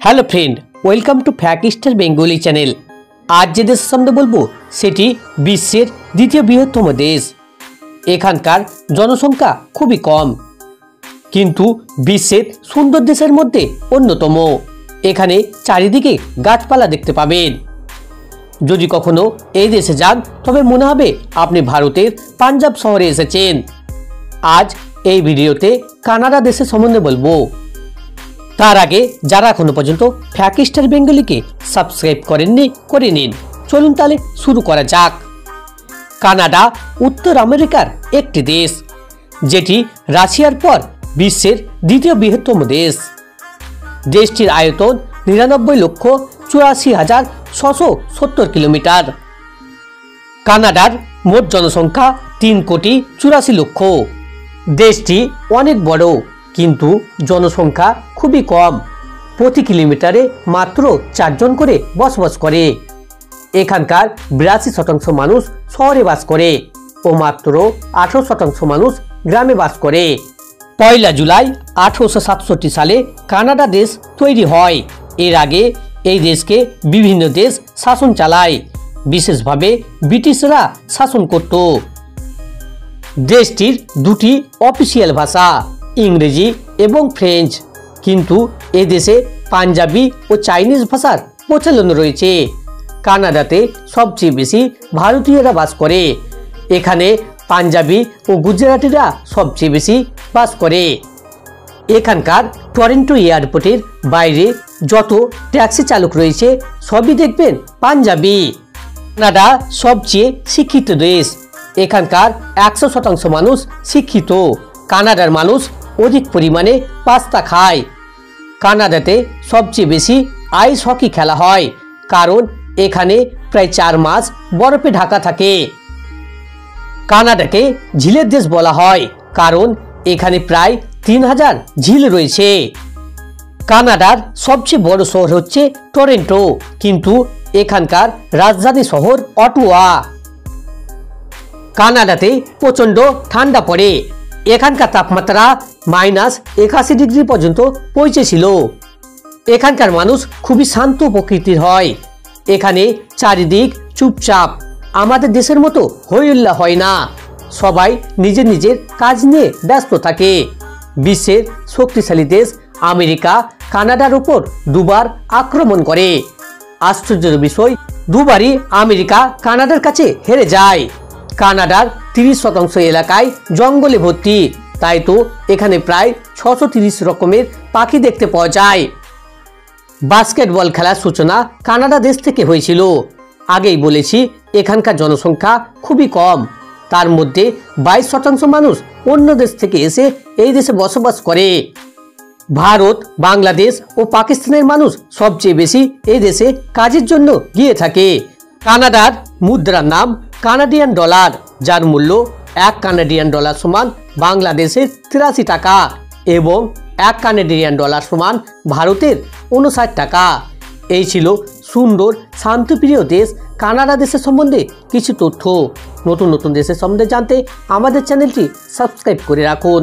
Hello friend, welcome to Factstar Bengali channel. আজ যে দেশের সম্বন্ধে বলবো সেটি বিশ্বের দ্বিতীয় বৃহত্তম দেশ। এখানকার জনসংখ্যা খুবই কম, কিন্তু বিশ্বের সুন্দর দেশের মধ্যে অন্যতম। এখানে চারিদিকে গাছপালা দেখতে পাবেন। যদি কখনো এই দেশে যান তবে মনে হবে আপনি ভারতের পাঞ্জাব শহরে এসেছেন। আজ এই ভিডিওতে কানাডা দেশের সম্বন্ধে বলবো। তার আগে যারা এখনো পর্যন্ত ফ্যাক্টস্টার বেঙ্গলিকে সাবস্ক্রাইব করেননি, করে নিন। চলুন তাহলে শুরু করা যাক। কানাডা উত্তর আমেরিকার একটি দেশ, যেটি রাশিয়ার পর বিশ্বের দ্বিতীয় বৃহত্তম দেশ। দেশটির আয়তন 99,84,670 কিলোমিটার। কানাডার মোট জনসংখ্যা 3,84,00,000। দেশটি অনেক বড়, কিন্তু জনসংখ্যা খুবই কম। প্রতি কিলোমিটারে মাত্র 4 জন করে বসবাস করে। এখানকার 82% মানুষ শহরে বাস করে ও মাত্র 18% মানুষ গ্রামে বাস করে। 1 জুলাই 1867 সালে কানাডা দেশ তৈরি হয়। এর আগে এই দেশকে বিভিন্ন দেশ শাসন চালায়, বিশেষভাবে ব্রিটিশরা শাসন করত। দেশটির দুটি অফিসিয়াল ভাষা, ইংরেজি এবং ফ্রেঞ্চ, কিন্তু এ দেশে পাঞ্জাবি ও চাইনিজ ভাষার প্রচলন রয়েছে। কানাডাতে সবচেয়ে বেশি ভারতীয়রা বাস করে। এখানে পাঞ্জাবি ও গুজরাটিরা সবচেয়ে বেশি বাস করে। এখানকার টরন্টো এয়ারপোর্টের বাইরে যত ট্যাক্সি চালক রয়েছে সবই দেখবেন পাঞ্জাবি। কানাডা সবচেয়ে শিক্ষিত দেশ। এখানকার 100% মানুষ শিক্ষিত। কানাডার মানুষ অধিক পরিমাণে পাস্তা খায়। কানাডাতে সবচেয়ে বেশি আইস হকি খেলা হয়, কারণ এখানে প্রায় 4 মাস বরফে ঢাকা থাকে। কানাডাকে ঝিলের দেশ বলা হয়, কারণ এখানে প্রায় 3000 ঝিল রয়েছে। কানাডার সবচেয়ে বড় শহর হচ্ছে টরন্টো, কিন্তু এখানকার রাজধানী শহর অটোয়া। কানাডাতে প্রচণ্ড ঠান্ডা পড়ে। এখানকার তাপমাত্রা -81 ডিগ্রি পর্যন্ত পৌঁছেছিল। এখানকার মানুষ খুবই শান্ত প্রকৃতির হয়। এখানে চারিদিক চুপচাপ। আমাদের দেশের মতো হইহুল্লা হয় না। সবাই নিজের নিজের কাজ নিয়ে ব্যস্ত থাকে। বিশ্বের শক্তিশালী দেশ আমেরিকা কানাডার উপর দুবার আক্রমণ করে। আশ্চর্যের বিষয়, দুবারই আমেরিকা কানাডার কাছে হেরে যায়। কানাডার 30% এলাকায় জঙ্গলে ভর্তি, তাই তো এখানে প্রায় 630 রকমের পাখি দেখতে পাওয়া যায়। বাস্কেটবল খেলার সূচনা কানাডা দেশ থেকে হয়েছিল। আগেই বলেছি এখানকার জনসংখ্যা খুবই কম। তার মধ্যে 22% মানুষ অন্য দেশ থেকে এসে এই দেশে বসবাস করে। ভারত, বাংলাদেশ ও পাকিস্তানের মানুষ সবচেয়ে বেশি এই দেশে কাজের জন্য গিয়ে থাকে। কানাডার মুদ্রার নাম কানাডিয়ান ডলার, যার মূল্য 1 কানাডিয়ান ডলার সমান বাংলাদেশের 83 টাকা এবং 1 কানাডিয়ান ডলার সমান ভারতের 59 টাকা। এই ছিল সুন্দর শান্তপ্রিয় দেশ কানাডা দেশের সম্বন্ধে কিছু তথ্য। নতুন নতুন দেশের সম্বন্ধে জানতে আমাদের চ্যানেলটি সাবস্ক্রাইব করে রাখুন।